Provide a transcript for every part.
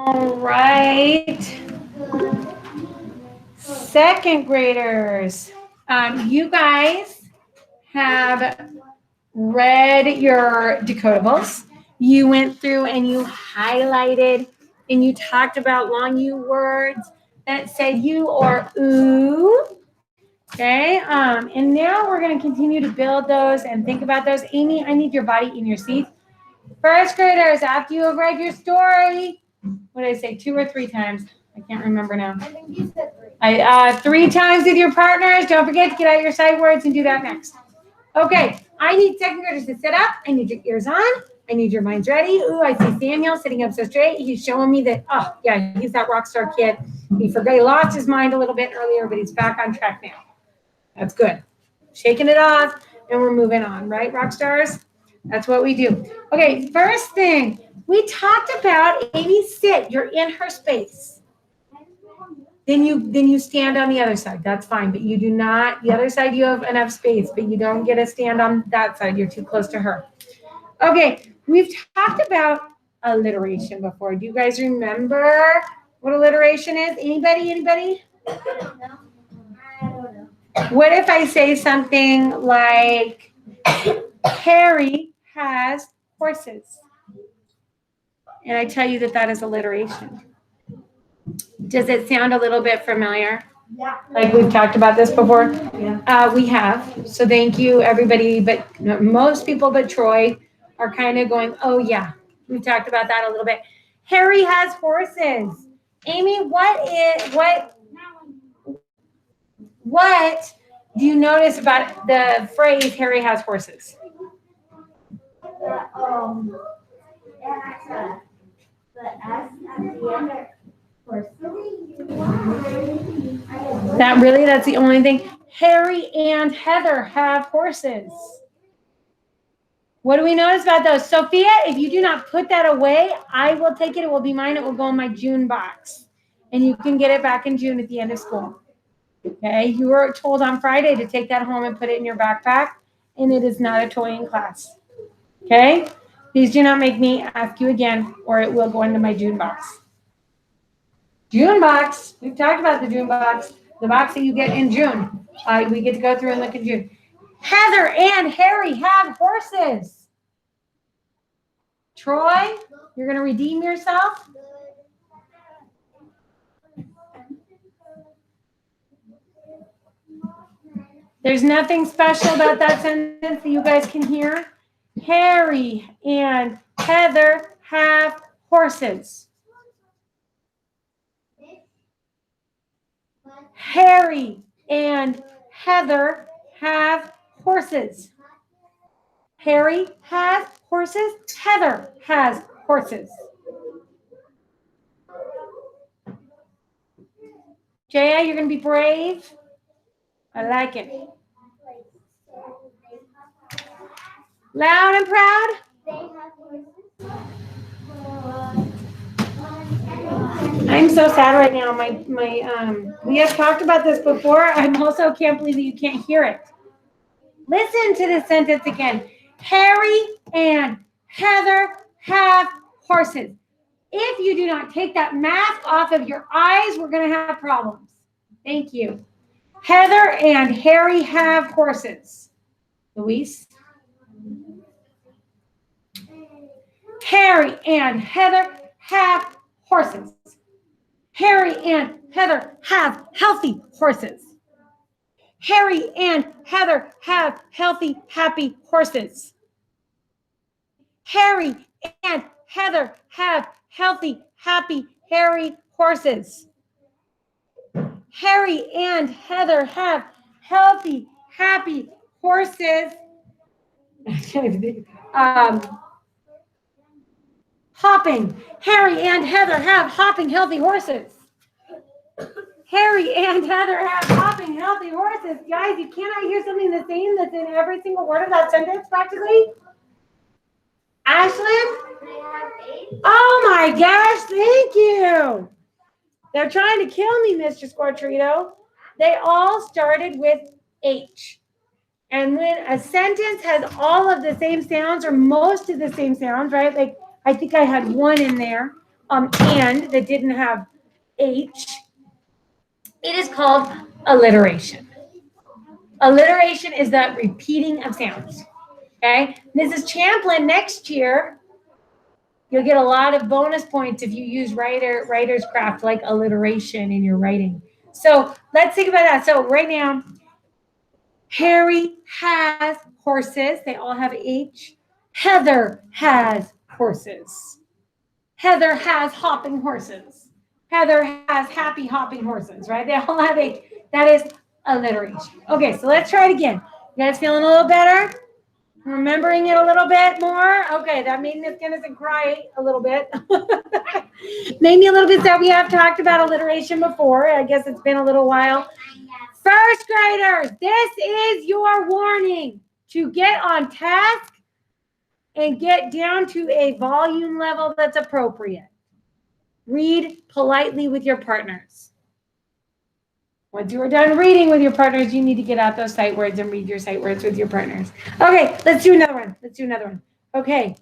All right. Second graders, you guys have read your decodables. You went through and you highlighted and you talked about long U words that said you or ooh. Okay, and now we're going to continue to build those and think about those. Amy, I need your body in your seat. First graders, after you have read your story, what did I say, 2 or 3 times? I can't remember now. I think you said 3. 3 times with your partners. Don't forget to get out your sight words and do that next. Okay, I need second graders to sit up. I need your ears on. I need your minds ready. Ooh, I see Samuel sitting up so straight. He's showing me that, oh, yeah, he's that rock star kid. He lost his mind a little bit earlier, but he's back on track now. That's good. Shaking it off, and we're moving on, right, rock stars? That's what we do. Okay, first thing, we talked about Amy sit. You're in her space. Then you stand on the other side. That's fine, but you do not. The other side you have enough space, but you don't get to stand on that side. You're too close to her. Okay, we've talked about alliteration before. Do you guys remember what alliteration is? Anybody? I don't know. What if I say something like, Harry has horses? And I tell you that that is alliteration. Does it sound a little bit familiar? Yeah. Like we've talked about this before? Yeah. We have. So thank you, everybody. But most people but Troy are kind of going, oh, yeah. We talked about that a little bit. Harry has horses. Amy, what do you notice about the phrase Harry has horses? The S at the end of horse. That's the only thing. Harry and Heather have horses. What do we notice about those? Sophia, if you do not put that away, I will take it. It will be mine. It will go in my June box. And you can get it back in June at the end of school. Okay, you were told on Friday to take that home and put it in your backpack, and it is not a toy in class. Okay, please do not make me ask you again, or it will go into my June box. June box, we've talked about the June box, the box that you get in June. We get to go through and look in June. Heather and Harry have horses. Troy, you're going to redeem yourself. There's nothing special about that sentence that you guys can hear. Harry and Heather have horses. Harry and Heather have horses. Harry has horses. Heather has horses. Jaya, you're going to be brave. I like it. Loud and proud. I'm so sad right now. We have talked about this before. I'm also can't believe that you can't hear it. Listen to this sentence again. Harry and Heather have horses. If you do not take that mask off of your eyes, we're going to have problems. Thank you. Heather and Harry have horses. Luis? Harry and Heather have horses. Harry and Heather have healthy horses. Harry and Heather have healthy, happy horses. Harry and Heather have healthy, happy, hairy horses. Harry and Heather have healthy, happy horses. Hopping. Harry and Heather have hopping, healthy horses. Harry and Heather have hopping, healthy horses. Guys, you cannot hear something the same that's in every single word of that sentence, practically. Ashlyn? Oh my gosh, thank you. They're trying to kill me, Mr. Squatrito. They all started with H. And when a sentence has all of the same sounds or most of the same sounds, right? Like I think I had one in there, and that didn't have H, it is called alliteration. Alliteration is that repeating of sounds. Okay, Mrs. Champlin, next year, you'll get a lot of bonus points if you use writer's craft like alliteration in your writing. So let's think about that. So right now, Harry has horses. They all have H. Heather has horses. Heather has hopping horses. Heather has happy hopping horses, right? They all have H. That is alliteration. Okay, so let's try it again. You guys feeling a little better? Remembering it a little bit more? Okay, that made Miss Kennison cry a little bit. Made me a little bit sad. We have talked about alliteration before. I guess it's been a little while. First graders, this is your warning to get on task and get down to a volume level that's appropriate. Read politely with your partners. Once you are done reading with your partners, you need to get out those sight words and read your sight words with your partners. Okay, let's do another one. Okay,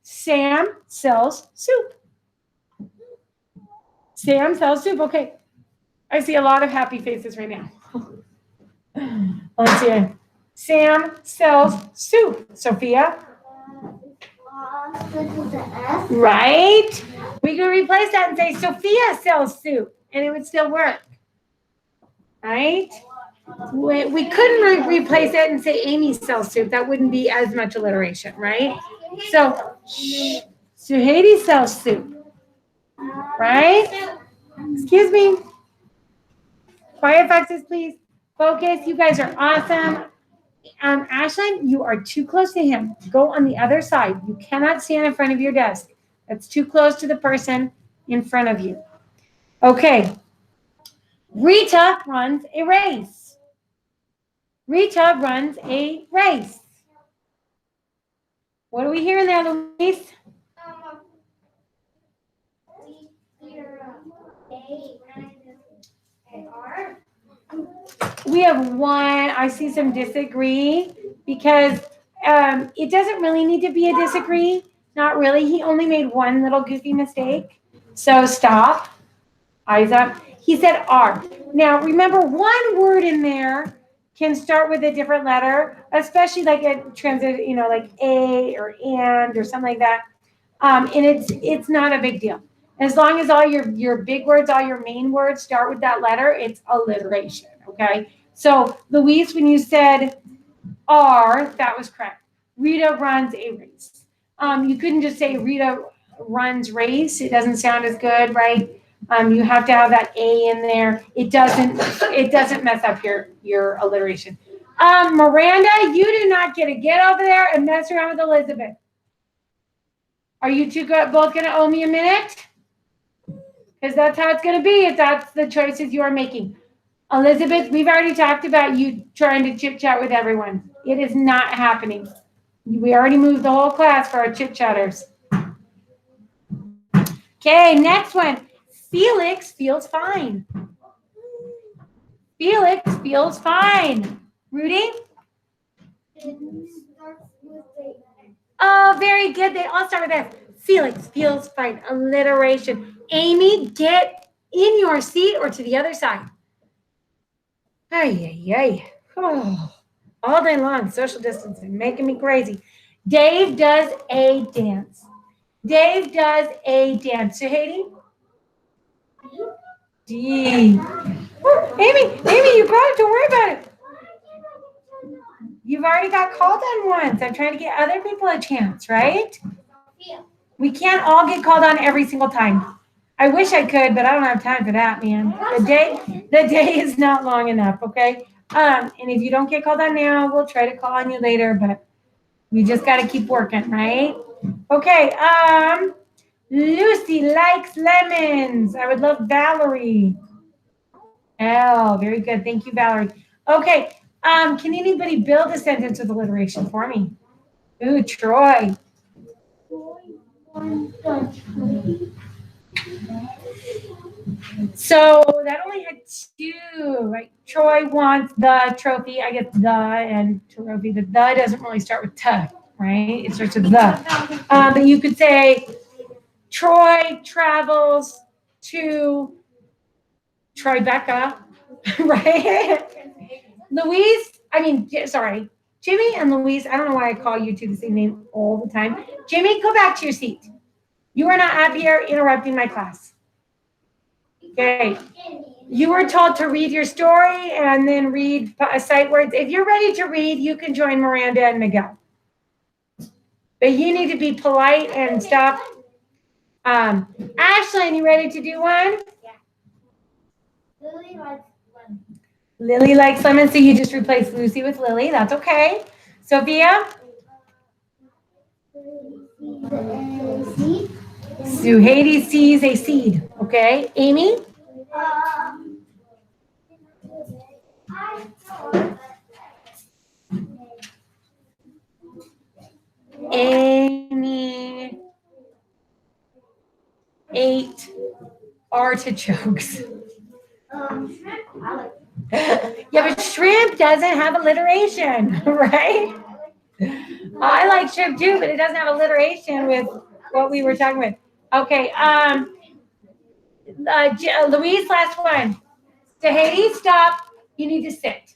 Sam sells soup. Sam sells soup. Okay, I see a lot of happy faces right now. Let's see. Sam sells soup. Sophia? Right? We could replace that and say Sophia sells soup, and it would still work. Right? We couldn't replace it and say Amy sells soup. That wouldn't be as much alliteration, right? So Haiti sells soup. Right? Excuse me. Quiet foxes, please. Focus. You guys are awesome. Ashlyn, you are too close to him. Go on the other side. You cannot stand in front of your desk. That's too close to the person in front of you. Okay. Rita runs a race. Rita runs a race. What are we hearing there, Louise? We have one. I see some disagree because it doesn't really need to be a disagree. Not really. He only made one little goofy mistake. So stop. Eyes up. He said R. Now, remember, one word in there can start with a different letter, especially like a transit, like A or and or something like that. And it's not a big deal. As long as all your big words, all your main words start with that letter, it's alliteration, okay? So, Louise, when you said R, that was correct. Rita runs a race. You couldn't just say Rita runs race. It doesn't sound as good, right? You have to have that A in there. It doesn't mess up your alliteration. Miranda, you do not get to get over there and mess around with Elizabeth. Are you two both going to owe me a minute? Because that's how it's going to be if that's the choices you are making. Elizabeth, we've already talked about you trying to chit-chat with everyone. It is not happening. We already moved the whole class for our chit-chatters. Okay, next one. Felix feels fine. Felix feels fine. Rudy? Oh, very good. They all start with F. Felix feels fine. Alliteration. Amy, get in your seat or to the other side. Ay, ay, ay. Oh, all day long, social distancing, making me crazy. Dave does a dance. Dave does a dance. So, Haiti? D. Amy, you got it. Don't worry about it. You've already got called on once. I'm trying to get other people a chance, right? We can't all get called on every single time. I wish I could, but I don't have time for that, man. The day is not long enough, okay? And if you don't get called on now, we'll try to call on you later, but we just got to keep working, right? Okay, Lucy likes lemons. I would love Valerie. Oh, very good. Thank you, Valerie. Okay, can anybody build a sentence with alliteration for me? Ooh, Troy. So that only had two, right? Troy wants the trophy. I get the and trophy. The doesn't really start with t, right? It starts with the. But you could say Troy travels to Tribeca, right? Jimmy and Louise, I don't know why I call you two the same name all the time. Jimmy, go back to your seat. You are not up here interrupting my class. Okay. You were told to read your story and then read sight words. If you're ready to read, you can join Miranda and Miguel. But you need to be polite and stop. Ashlyn, you ready to do one? Yeah. Lily likes lemon. Lily likes lemon, so you just replace Lucy with Lily. That's okay. Sophia? Suhaiti sees a seed. Okay. Amy? Amy ate artichokes. Yeah, but shrimp doesn't have alliteration, right? I like shrimp too, but it doesn't have alliteration with what we were talking about. Okay, Louise, last one. Tahiti, stop. You need to sit.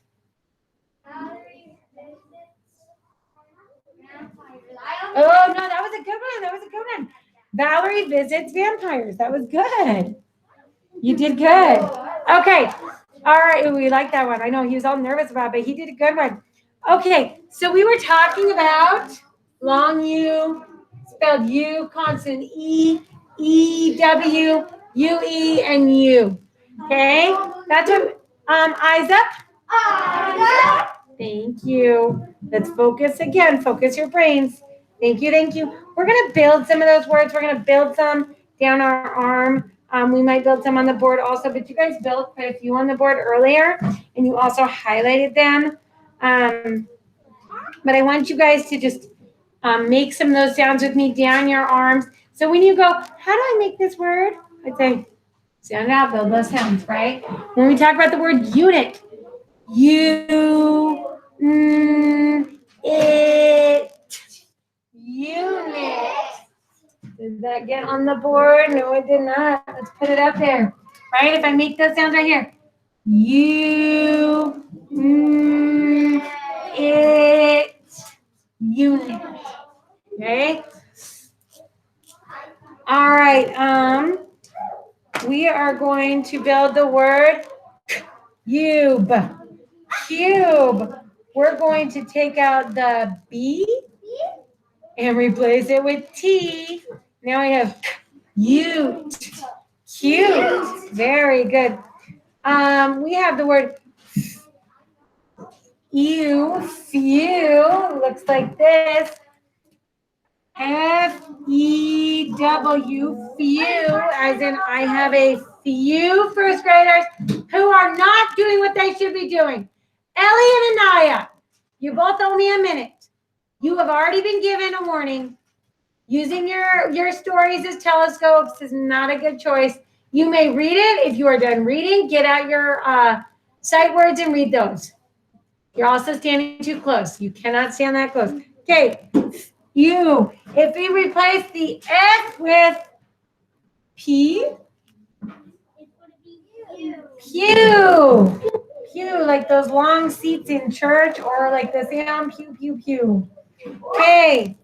Oh, no, that was a good one. That was a good one. Valerie visits vampires. That was good. You did good. Okay. All right. We like that one. I know he was all nervous about it, but he did a good one. Okay. So we were talking about long U, spelled U, consonant E, E, W, U, E, and U. Okay. That's what, eyes up. Thank you. Let's focus again. Focus your brains. Thank you. Thank you. We're going to build some of those words. We're going to build some down our arm. We might build some on the board also, but you guys built quite a few on the board earlier, and you also highlighted them. But I want you guys to just make some of those sounds with me down your arms. So when you go, how do I make this word? I'd say, sound it out, build those sounds, right? When we talk about the word unit, it, unit. Did that get on the board? No, it did not. Let's put it up there. Right? If I make those sounds right here. It, unit. Okay? All right. We are going to build the word cube. Cube. We're going to take out the B and replace it with T. Now we have cute. Cute. Very good. We have the word few. Looks like this. F-E-W, few, as in I have a few first graders who are not doing what they should be doing. Ellie and Anaya, you both owe me a minute. You have already been given a warning. Using your stories as telescopes is not a good choice. You may read it. If you are done reading, get out your sight words and read those. You're also standing too close. You cannot stand that close. Okay. U. If we replace the F with P, pew. Pew, like those long seats in church, or like the sound pew, pew, pew. Okay.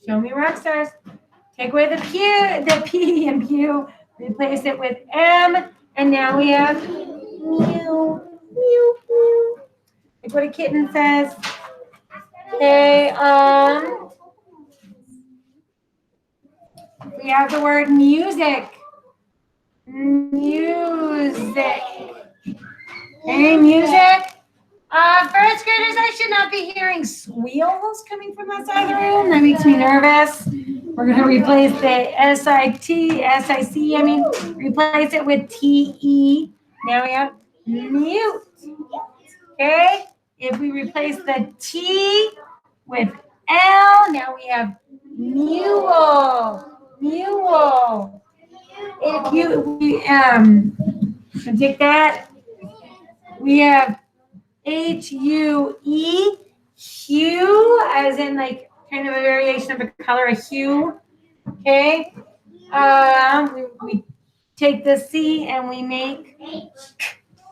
Show me rock stars. Take away the P and pew, replace it with M, and now we have mew, mew, mew. Like what a kitten says. Okay, we have the word music. Music. Okay, music. First graders, I should not be hearing squeals coming from that side of the room. That makes me nervous. We're going to replace the replace it with T-E. Now we have mute. Okay, if we replace the T with L, now we have mule. Mule. If take that, we have H-U-E, hue, as in like kind of a variation of a color, a hue. Okay. We take the C and we make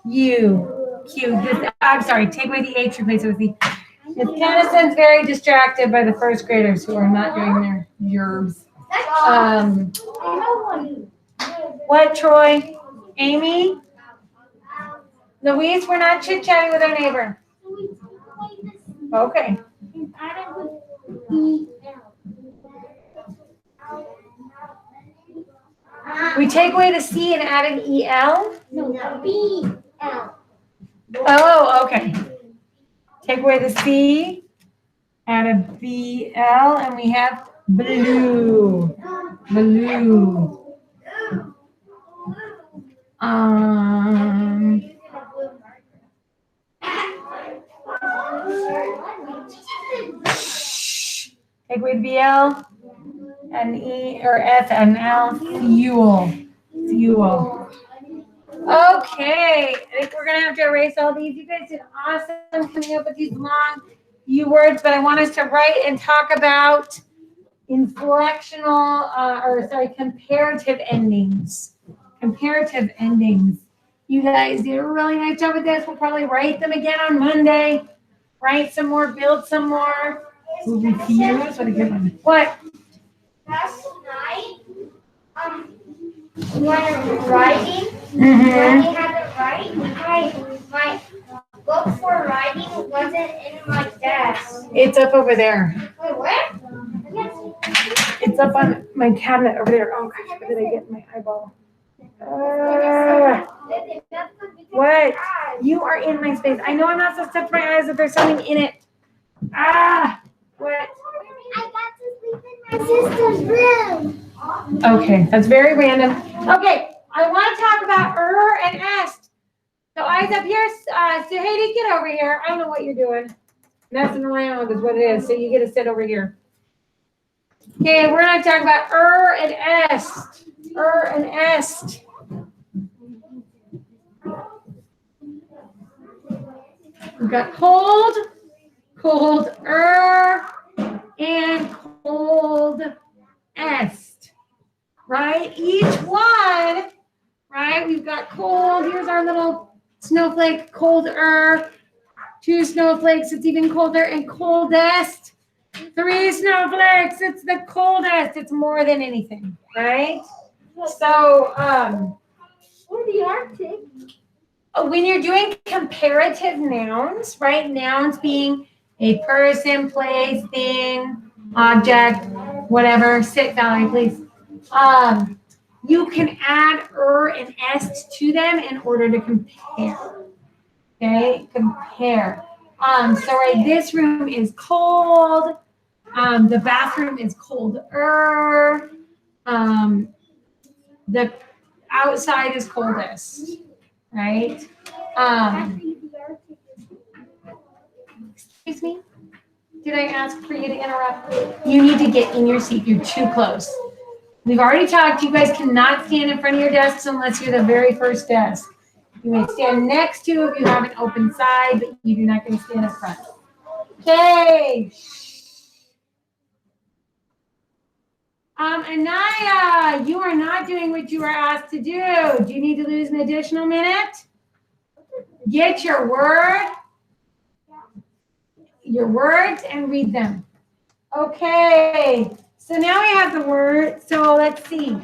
U. Q. This, I'm sorry, take away the H, replace it with the. Miss Kennison's very distracted by the first graders who are not doing their yerbs. What, Troy? Amy? Louise, we're not chit-chatting with our neighbor. Okay. We take away the C and add an EL? No, B-L. Oh, okay. Take away the C, add a BL, and we have blue. Blue. Take away the BL, and E or F and L, fuel. Fuel. Okay, I think we're gonna have to erase all these. You guys did awesome coming up with these long U words, but I want us to write and talk about inflectional, comparative endings. Comparative endings. You guys did a really nice job with this. We'll probably write them again on Monday. Write some more, build some more. We'll refuse. What a good one. What? Last night, when writing, Mm-hmm. when we had to write, my book for writing wasn't in my desk. It's up over there. Wait, where? It's up on my cabinet over there. Oh gosh, what did I get in my eyeball? What? You are in my space. I know I'm not supposed to touch my eyes if there's something in it. What? I got to sleep in my sister's room. Okay, that's very random. Okay, I want to talk about and est. So eyes up here. So Haiti, get over here. I don't know what you're doing. Messing around is what it is. So you get to sit over here. Okay, we're going to talk about and est. And est. We've got cold, and cold est. Right? Each one, right? We've got cold. Here's our little snowflake, colder. 2 snowflakes, it's even colder, and coldest. 3 snowflakes, it's the coldest. It's more than anything, right? So, Or the Arctic. when you're doing comparative nouns, right? Nouns being a person, place, thing, object, whatever. Sit, Valerie, please. You can add and est to them in order to compare. Okay, compare. So right, this room is cold. The bathroom is colder. The outside is coldest, right? Excuse me? Did I ask for you to interrupt? You need to get in your seat. You're too close. We've already talked. You guys cannot stand in front of your desks unless you're the very first desk. You may stand next to if you have an open side, but you do not get to stand up front. Okay. Anaya, you are not doing what you were asked to do. Do you need to lose an additional minute? Get your words and read them. Okay. So now we have the word. So let's see.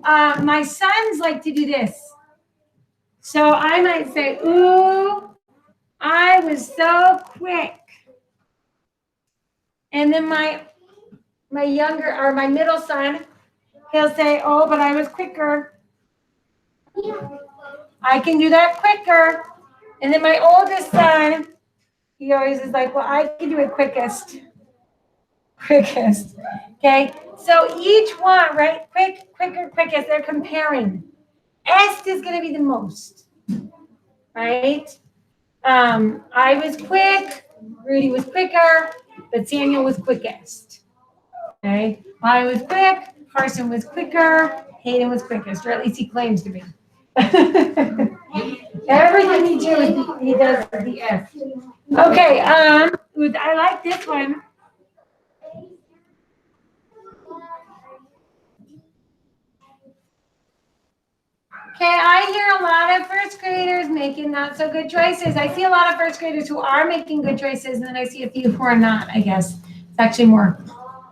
My sons like to do this. So I might say, ooh, I was so quick. And then my younger or my middle son, he'll say, oh, but I was quicker. I can do that quicker. And then my oldest son, he always is like, well, I can do it quickest. Quickest. Okay. So each one, right? Quick, quicker, quickest. They're comparing. Est is going to be the most. Right? I was quick. Rudy was quicker. But Samuel was quickest. Okay. I was quick. Carson was quicker. Hayden was quickest, or at least he claims to be. Everything he does the S. Okay. I like this one. first graders making not so good choices. I see a lot of first graders who are making good choices, and then I see a few who are not, I guess. It's actually more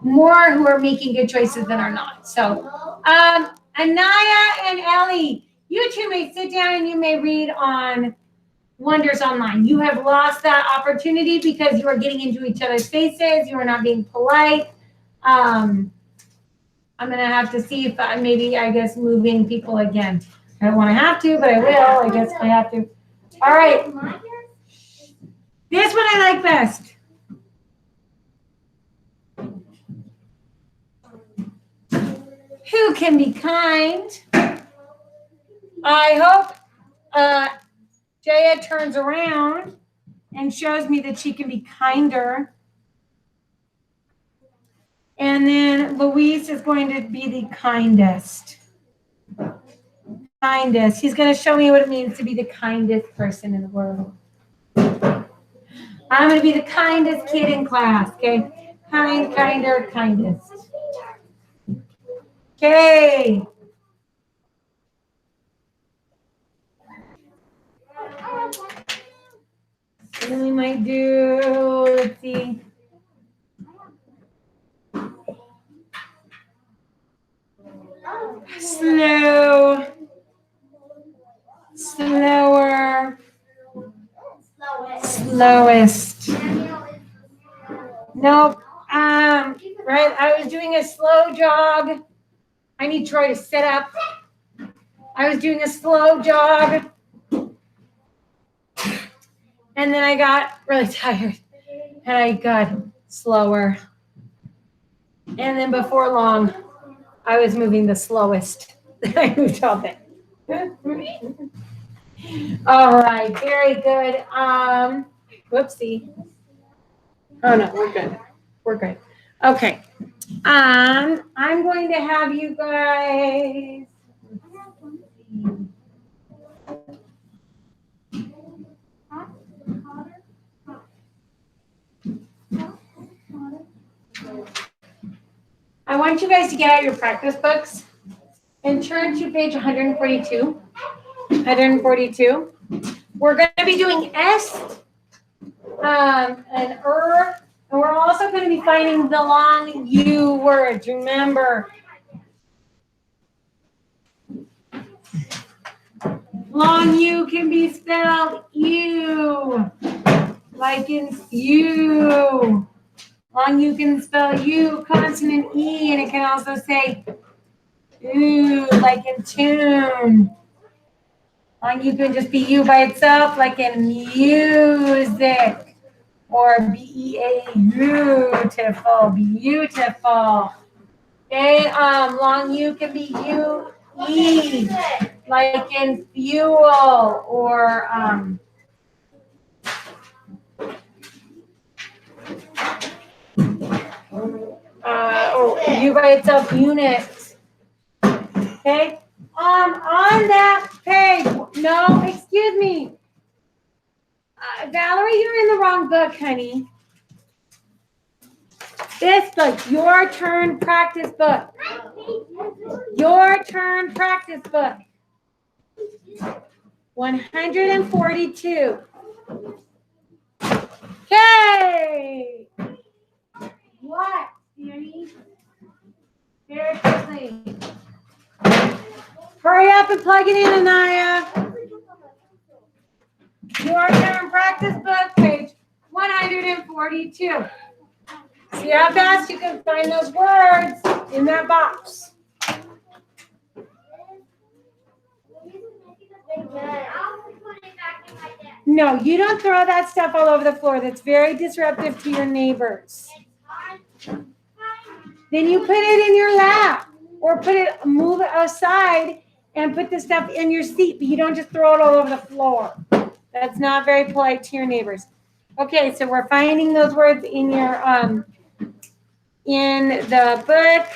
who are making good choices than are not. So, Anaya and Ellie, you two may sit down and you may read on Wonders Online. You have lost that opportunity because you are getting into each other's faces. You are not being polite. I'm going to have to see if maybe, I guess, moving people again. I don't want to have to, but I will. I guess I have to. All right. This one I like best. Who can be kind? I hope Jaya turns around and shows me that she can be kinder. And then Luis is going to be the kindest. Kindest. He's going to show me what it means to be the kindest person in the world. I'm going to be the kindest kid in class, okay? Kind, kinder, kindest. Okay. And then we might do, let's see. Slow. Slower. Slowest. Nope. Right. I was doing a slow jog. I need Troy to sit up. I was doing a slow jog. And then I got really tired. And I got slower. And then before long, I was moving the slowest. I moved all day. All right, very good. Whoopsie. Oh no, we're good. We're good. Okay. I'm going to have you guys. I want you guys to get out your practice books and turn to page 142. 142. We're going to be doing S and and we're also going to be finding the long U words. Remember, long U can be spelled U, like in you. Long U can spell U, consonant E, and it can also say ooh, like in tune. Long U can just be U by itself, like in music, or B-E-A, beautiful, beautiful. Okay, long U can be U-E, like in fuel, or U by itself, unit. Okay. On that page, no, excuse me. Valerie, you're in the wrong book, honey. This book, your turn practice book. Your turn practice book. 142. Okay. What, Danny? Very quickly. Hurry up and plug it in, Anaya. Your turn practice book, page 142. See how fast you can find those words in that box. No, you don't throw that stuff all over the floor. That's very disruptive to your neighbors. Then you put it in your lap or move it aside and put the stuff in your seat, but you don't just throw it all over the floor. That's not very polite to your neighbors. Okay, so we're finding those words in your in the book.